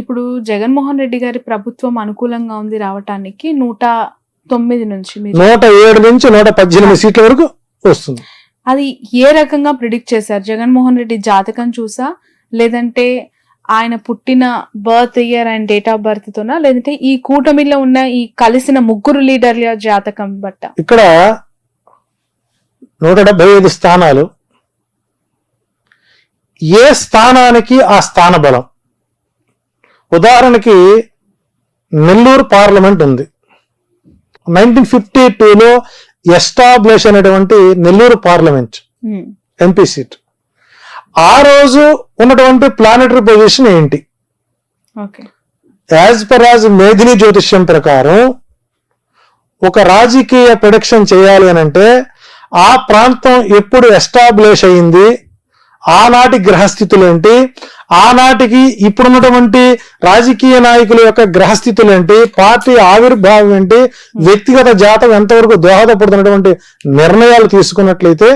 ఇప్పుడు జగన్మోహన్ రెడ్డి గారి ప్రభుత్వం అనుకూలంగా ఉంది రావటానికి 109 నుంచి 107 నుంచి 118 సీట్ల వరకు వస్తుంది. అది ఏ రకంగా ప్రిడిక్ట్ చేశారు? జగన్మోహన్ రెడ్డి జాతకం చూసా, లేదంటే ఆయన పుట్టిన birth year and date of birth తోనా, లేదంటే ఈ కూటమిలో ఉన్న ఈ కలిసిన ముగ్గురు లీడర్ల జాతకం బట్ట? ఇక్కడ 175 స్థానాలు, ఏ స్థానానికి ఆ స్థాన బలం. ఉదాహరణకి నెల్లూరు పార్లమెంట్ ఉంది. 1952లో ఎస్టాబ్లిష్ అయినటువంటి నెల్లూరు పార్లమెంట్ ఎంపీ సీట్. ఆ రోజు ఉన్నటువంటి ప్లానెటరీ పొజిషన్ ఏంటి? యాజ్ పర్ మేధిని జ్యోతిష్యం ప్రకారం ఒక రాజకీయ ప్రొడిక్షన్ చేయాలి అని అంటే ఆ ప్రాంతం ఎప్పుడు ఎస్టాబ్లిష్ అయింది, ఆనాటి గ్రహస్థితులు ఏంటి, ఆనాటికి ఇప్పుడున్నటువంటి రాజకీయ నాయకుల యొక్క గ్రహస్థితులు ఏంటి, పార్టీ ఆవిర్భావం ఏంటి, వ్యక్తిగత జాతం ఎంతవరకు దోహదపడుతున్నటువంటి నిర్ణయాలు తీసుకున్నట్లయితే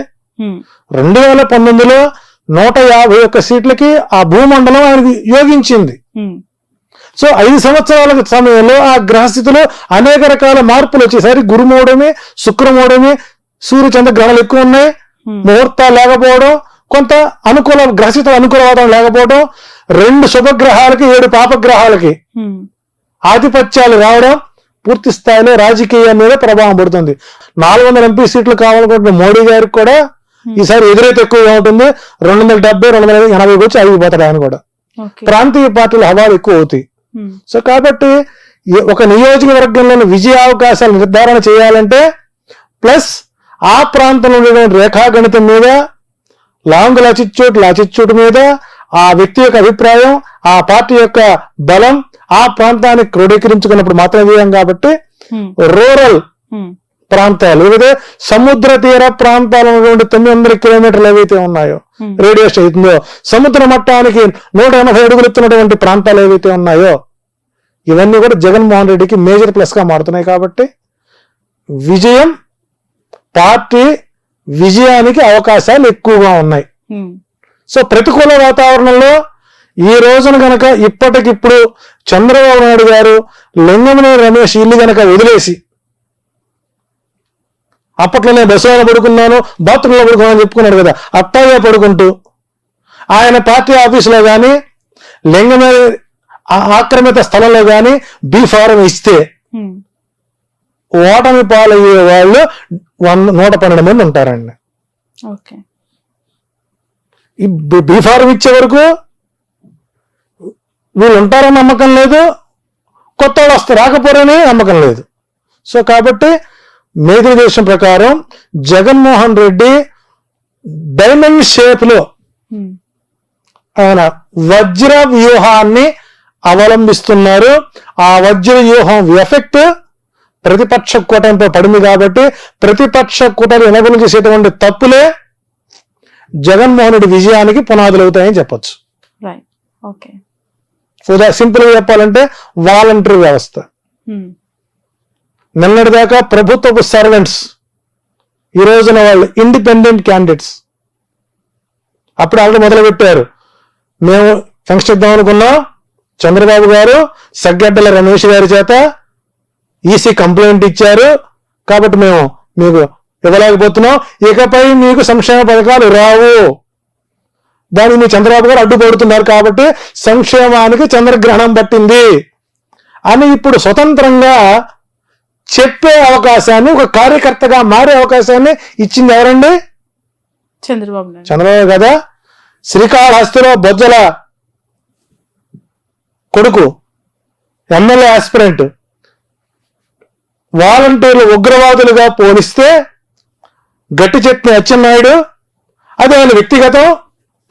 2019లో 151 సీట్లకి ఆ భూమండలం ఆయనకు యోగించింది. సో 5 సంవత్సరాల సమయంలో ఆ గ్రహస్థితిలో అనేక రకాల మార్పులు వచ్చేసరి గురుమూడమే, శుక్రమూడమే, సూర్యచంద్ర గ్రహాలు ఎక్కువ ఉన్నాయి, ముహూర్తాలు లేకపోవడం, కొంత అనుకూల గ్రహస్థితి అనుకూలవడం లేకపోవడం, 2 శుభగ్రహాలకి 7 పాపగ్రహాలకి ఆధిపత్యాలు రావడం పూర్తి స్థాయిలో రాజకీయం మీద ప్రభావం పడుతుంది. 400 ఎంపీ సీట్లు కావాలనుకుంటున్న మోడీ గారికి కూడా ఈసారి ఎదురైతే ఎక్కువగా ఉంటుంది. 270, 280 వచ్చి అయిపోతాడు ఆయన కూడా. ప్రాంతీయ పార్టీలు హవాలు ఎక్కువ అవుతాయి. సో కాబట్టి ఒక నియోజకవర్గంలోని విజయ అవకాశాలు నిర్ధారణ చేయాలంటే ప్లస్ ఆ ప్రాంతంలో ఉండేటువంటి రేఖాగణితం మీద, లాంగ్ లాచిట్యూడ్ మీద, ఆ వ్యక్తి యొక్క అభిప్రాయం, ఆ పార్టీ యొక్క బలం ఆ ప్రాంతాన్ని క్రోడీకరించుకున్నప్పుడు మాత్రమే చేయం. కాబట్టి రూరల్ ప్రాంతాలు, లేదా సముద్ర తీర ప్రాంతాలు ఉన్నటువంటి 900 కిలోమీటర్లు ఏవైతే ఉన్నాయో రేడియస్ అవుతుందో, సముద్ర మట్టానికి 180 అడుగులు ఎత్తున్నటువంటి ప్రాంతాలు ఏవైతే ఉన్నాయో ఇవన్నీ కూడా జగన్మోహన్ రెడ్డికి మేజర్ ప్లస్ గా మారుతున్నాయి. కాబట్టి విజయం, పార్టీ విజయానికి అవకాశాలు ఎక్కువగా ఉన్నాయి. సో ప్రతికూల వాతావరణంలో ఈ రోజున గనక ఇప్పటికిప్పుడు చంద్రబాబు నాయుడు గారు లింగమనేని రమేష్ ఇల్లు గనక వదిలేసి, అప్పట్లో నేను బస్సులో పడుకున్నాను, బాత్రూంలో పడుకున్నాను చెప్పుకున్నాడు కదా, అట్టాగే పడుకుంటూ ఆయన పార్టీ ఆఫీసులో కానీ లింగమనేని ఆక్రమిత స్థలంలో కానీ బీ ఫారం ఇస్తే ఓటమి పాలయ్యే వాళ్ళు 112 మంది ఉంటారండి. ఈ బీ ఫారం ఇచ్చే వరకు వీళ్ళు ఉంటారని నమ్మకం లేదు, కొత్త వాళ్ళు వస్తే రాకపోరని నమ్మకం లేదు. సో కాబట్టి మేధిని దేశం ప్రకారం జగన్మోహన్ రెడ్డి డైమండ్ షేప్ లో ఆయన వజ్ర వ్యూహాన్ని అవలంబిస్తున్నారు. ఆ వజ్ర వ్యూహం ఎఫెక్ట్ ప్రతిపక్ష కూటమిపై పడింది. కాబట్టి ప్రతిపక్ష కూటమి ఎనగలు చేసేటువంటి తప్పులే జగన్మోహన్ రెడ్డి విజయానికి పునాదులు అవుతాయని చెప్పొచ్చు. సింపుల్ గా చెప్పాలంటే వాలంటరీ వ్యవస్థ. నిన్నటిదాకా ప్రభుత్వపు సర్వెంట్స్, ఈ రోజున వాళ్ళు ఇండిపెండెంట్ క్యాండిడేట్స్. అప్పుడు ఆల్రెడీ మొదలు పెట్టారు. మేము ఫంక్షన్ ఇద్దాం అనుకున్నాం, చంద్రబాబు గారు సగ్గడ్డల రమేష్ గారి చేత ఈసీ కంప్లైంట్ ఇచ్చారు, కాబట్టి మేము మీకు ఇవ్వలేకపోతున్నాం, ఇకపై మీకు సంక్షేమ పథకాలు రావు, దానికి మీ చంద్రబాబు గారు అడ్డుపడుతున్నారు, కాబట్టి సంక్షేమానికి చంద్రగ్రహణం పట్టింది అని ఇప్పుడు స్వతంత్రంగా చెప్పే అవకాశాన్ని, ఒక కార్యకర్తగా మారే అవకాశాన్ని ఇచ్చింది ఎవరండి? చంద్రబాబు కదా. శ్రీకాళహస్తిలో బొజ్జల కొడుకు ఎమ్మెల్యే ఆస్పిరెంట్ వాలంటీర్లు ఉగ్రవాదులుగా పోలిస్తే గట్టి చెప్పిన అచ్చెన్నాయుడు, అది ఆయన వ్యక్తిగతం,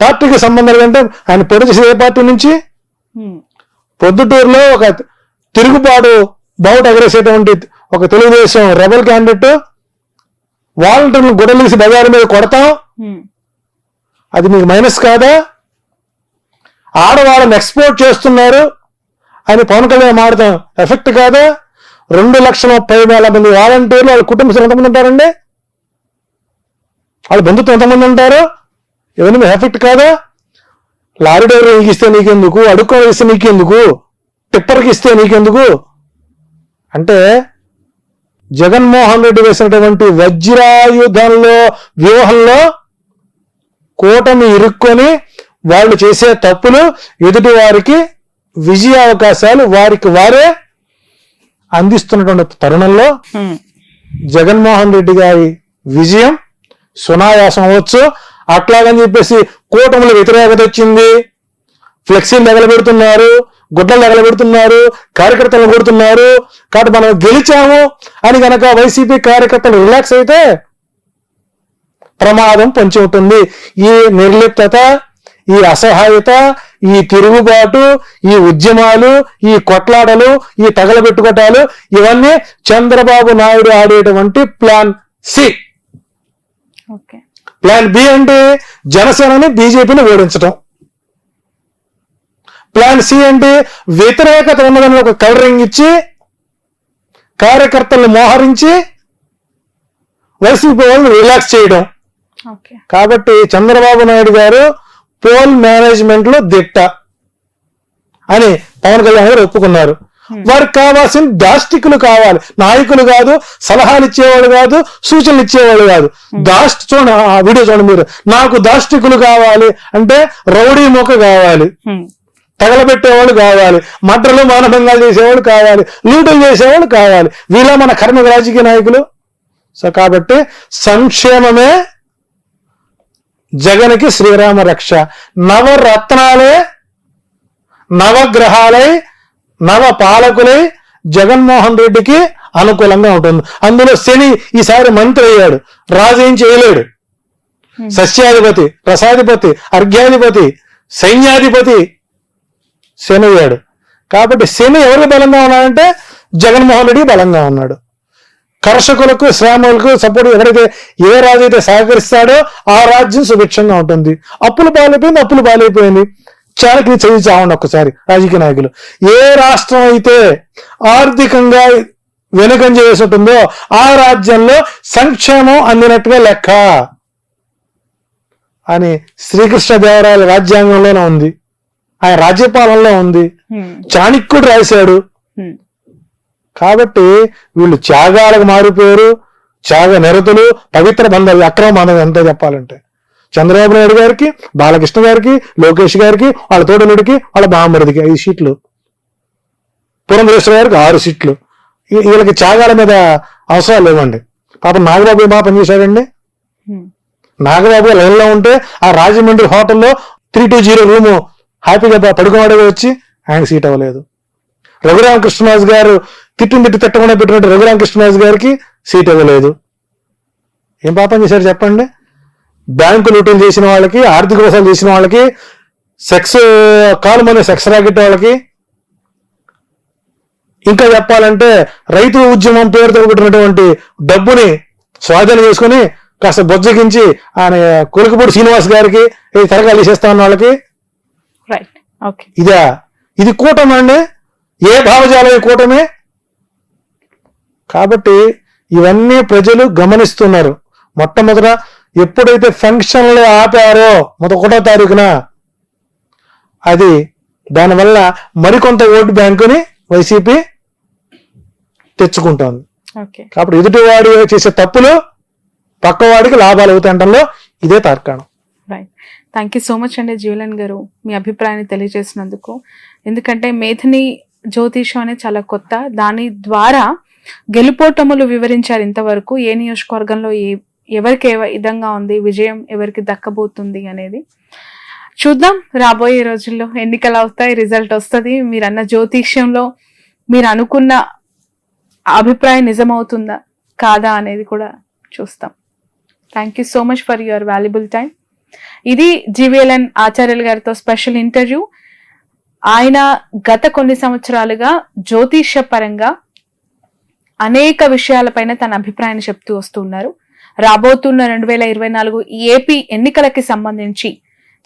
పార్టీకి సంబంధం ఏంటంటే ఆయన పొడి చేసే ఏ పార్టీ నుంచి. పొద్దుటూరులో ఒక తిరుగుబాటు బావుట ఎగరేసేటువంటి ఒక తెలుగుదేశం రెబల్ క్యాండిడేట్ వాలంటీర్లు గొడవలేసి బజారు మీద కొడతాం, అది మీకు మైనస్ కాదా? ఆడవాళ్ళని ఎక్స్పోర్ట్ చేస్తున్నారు అని పవన్ కళ్యాణ్ మాడతాం ఎఫెక్ట్ కాదా? 2,30,000 మంది వాలంటీర్లు వాళ్ళ కుటుంబ సభ్యులు ఎంతమంది ఉంటారండి? వాళ్ళ బంధుత్వం ఎంతమంది ఉంటారు? ఇవన్నీ ఎఫెక్ట్ కాదా? లారీ డ్రైవర్కి ఇస్తే నీకెందుకు, అడుక్కొని ఇస్తే నీకెందుకు, టిప్పర్కి ఇస్తే నీకెందుకు అంటే జగన్మోహన్ రెడ్డి వేసినటువంటి వజ్రాయుధంలో వ్యూహంలో కూటమి ఇరుక్కొని వాళ్ళు చేసే తప్పులు ఎదుటి వారికి విజయ అవకాశాలు వారికి వారే అందిస్తున్నటువంటి తరుణంలో జగన్మోహన్ రెడ్డి గారి విజయం సునాయాసం అవ్వచ్చు. అట్లాగని చెప్పేసి కూటమిలో వ్యతిరేకత వచ్చింది, ఫ్లెక్సీలు తగలబెడుతున్నారు, గుడ్డలు తగలబెడుతున్నారు, కార్యకర్తలు కొడుతున్నారు కాబట్టి మనం గెలిచాము అని గనక వైసీపీ కార్యకర్తలు రిలాక్స్ అయితే ప్రమాదం పొంచి ఉంటుంది. ఈ నిర్లిప్తత, ఈ అసహాయత, ఈ తిరుగుబాటు, ఈ ఉద్యమాలు, ఈ కొట్లాటలు, ఈ తగలబెట్టుకోటాలు ఇవన్నీ చంద్రబాబు నాయుడు ఆడేటువంటి ప్లాన్ సి. ప్లాన్ బి అంటే జనసేనని బీజేపీని ఓడించడం. ప్లాన్ సి అంటే వ్యతిరేకత ఉన్నదని ఒక కవరింగ్ ఇచ్చి కార్యకర్తలను మోహరించి వైసీపీ వాళ్ళని రిలాక్స్ చేయడం. కాబట్టి చంద్రబాబు నాయుడు గారు పోల్ మేనేజ్మెంట్ లో దిట్ట అని పవన్ కళ్యాణ్ గారు ఒప్పుకున్నారు. వారికి కావాల్సిన దాష్టికులు కావాలి, నాయకులు కాదు, సలహాలు ఇచ్చేవాళ్ళు కాదు, సూచనలు ఇచ్చేవాళ్ళు కాదు. చూడండి ఆ వీడియో చూడండి మీరు. నాకు దాష్టికులు కావాలి అంటే రౌడీ మొక్క కావాలి, తగలబెట్టేవాళ్ళు కావాలి, మడ్రలు మానభంగాలు చేసేవాళ్ళు కావాలి, లూటులు చేసేవాళ్ళు కావాలి. వీళ్ళ మన కర్మ రాజకీయ నాయకులు. సో కాబట్టి సంక్షేమమే జగన్కి శ్రీరామ రక్ష. నవరత్నాలే నవగ్రహాలై నవ పాలకులై జగన్మోహన్ రెడ్డికి అనుకూలంగా ఉంటుంది. అందులో శని ఈసారి మంత్రి అయ్యాడు, రాజు ఏం చేయలేడు. సస్యాధిపతి, రసాధిపతి, అర్ఘ్యాధిపతి, సైన్యాధిపతి శని అయ్యాడు. కాబట్టి శని ఎవరికి బలంగా ఉన్నాడంటే జగన్మోహన్ రెడ్డికి బలంగా ఉన్నాడు. కర్షకులకు, శ్రామికులకు సపోర్ట్ ఎవరైతే ఏ రాజు అయితే సహకరిస్తాడో ఆ రాజ్యం సుభిక్షంగా ఉంటుంది. అప్పులు పాలైపోయింది. చాలకి చదివి చావండి ఒక్కసారి రాజకీయ నాయకులు. ఏ రాష్ట్రం అయితే ఆర్థికంగా వెనుకంజ వేసి ఉంటుందో ఆ రాజ్యంలో సంక్షేమం అందినట్టుగా లెక్క అని శ్రీకృష్ణదేవరాయల రాజ్యాంగంలోనే ఉంది, ఆయన రాజ్యపాలనలో ఉంది, చాణక్యుడు రాశాడు. కాబట్టి వీళ్ళు త్యాగాలకు మారిపోయారు, త్యాగ నిరతులు, పవిత్ర బంధాలు, అక్రమ బంధం ఎంతో చెప్పాలంటే చంద్రబాబు నాయుడు గారికి, బాలకృష్ణ గారికి, లోకేష్ గారికి, వాళ్ళ తోడలుడికి, వాళ్ళ బామ్మడికి 5 సీట్లు, పురంధరేశ్వర గారికి 6 సీట్లు. వీళ్ళకి త్యాగాల మీద అవసరాలు లేవండి. పాపం నాగబాబు బాగా పనిచేశాడండి. నాగబాబు లైన్లో ఉంటే ఆ రాజమండ్రి హోటల్లో 320 రూము హ్యాపీగా పడుకున్నాడుగా వచ్చి ఆయన సీట్ అవ్వలేదు. రఘురామకృష్ణరాజు గారు తిట్టకుండా పెట్టినట్టు రఘురామకృష్ణరాజు గారికి సీట్ ఇవ్వలేదు. ఏం పాపం చేశారు చెప్పండి? బ్యాంకు లూటీలు చేసిన వాళ్ళకి, ఆర్థిక మోసాలు చేసిన వాళ్ళకి, కాలు సెక్స్ రాకెట్ వాళ్ళకి, ఇంకా చెప్పాలంటే రైతు ఉద్యమం పేరుతో పెట్టినటువంటి డబ్బుని స్వాధీనం చేసుకుని కాస్త బొజ్జగించి ఆయన కొలికపూడి శ్రీనివాస్ గారికి తరగాలు చేస్తా ఉన్న వాళ్ళకి ఇది కూటమి అండి. ఏ భావజాలం ఈ కూటమి? కాబట్టి ఇవన్నీ ప్రజలు గమనిస్తున్నారు. మొట్టమొదట ఎప్పుడైతే ఫంక్షన్లు ఆపారో 1వ తారీఖున అది దానివల్ల మరికొంత ఓటు బ్యాంకుని వైసీపీ తెచ్చుకుంటోంది. కాబట్టి ఎదుటివాడి చేసే తప్పులు పక్కవాడికి లాభాలు అవుతాయంటంలో ఇదే తార్కాణం. థ్యాంక్ యూ సో మచ్ అండి జీవలన్ గారు, మీ అభిప్రాయాన్ని తెలియజేసినందుకు. ఎందుకంటే మేధిని జ్యోతిషం అనేది చాలా కొత్త, దాని ద్వారా గెలుపోటములు వివరించారు. ఇంతవరకు ఏ నియోజకవర్గంలో ఎవరికి ఏ విధంగా ఉంది, విజయం ఎవరికి దక్కబోతుంది అనేది చూద్దాం. రాబోయే రోజుల్లో ఎన్నికలు అవుతాయి, రిజల్ట్ వస్తుంది. మీరు అన్న జ్యోతిష్యంలో మీరు అనుకున్న అభిప్రాయం నిజమవుతుందా కాదా అనేది కూడా చూస్తాం. Thank you so much for your valuable time. ఇది జీవీఎల్ఎన్ ఆచార్యులు గారితో స్పెషల్ ఇంటర్వ్యూ. ఆయన గత కొన్ని సంవత్సరాలుగా జ్యోతిష్య పరంగా అనేక విషయాలపైన తన అభిప్రాయాన్ని చెప్తూ వస్తున్నారు. రాబోతున్న 2024 ఏపీ ఎన్నికలకి సంబంధించి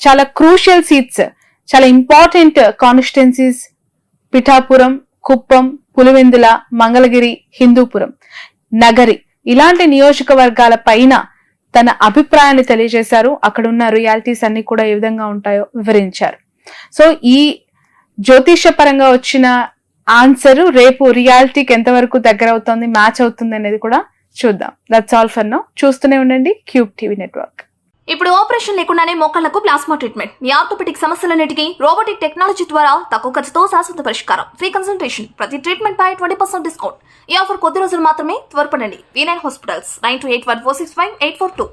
చాలా క్రూషియల్ సీట్స్, చాలా ఇంపార్టెంట్ కాన్స్టిట్యున్సీస్ పిఠాపురం, కుప్పం, పులివెందుల, మంగళగిరి, హిందూపురం, నగరి ఇలాంటి నియోజకవర్గాల పైన తన అభిప్రాయాన్ని తెలియజేశారు. అక్కడున్న రియాలిటీస్ అన్ని కూడా ఏ విధంగా ఉంటాయో వివరించారు. సో ఈ జ్యోతిష పరంగా వచ్చిన ఆన్సర్ రేపు రియాలిటీకి ఎంతవరకు దగ్గర అవుతుంది, మ్యాచ్ అవుతుంది అనేది కూడా చూద్దాం. That's all for now. చూస్తూనే ఉండండి క్యూబ్ టీవీ నెట్వర్క్. ఇప్పుడు ఆపరేషన్ లేకుండానే మోకాళ్లకు ప్లాస్మా ట్రీట్మెంట్, మీ ఆర్థోపెటిక్ సమస్యలన్నిటికీ రోబోటిక్ టెక్నాలజీ ద్వారా తక్కువ ఖర్చుతో శాశ్వత పరిష్కారం, ఫ్రీ కన్సల్టేషన్, ప్రతి ట్రీట్మెంట్ పై 20% డిస్కౌంట్. ఈ ఆఫర్ కొద్ది రోజులు మాత్రమే. త్వరపడండి. V9 hospitals 9281465842.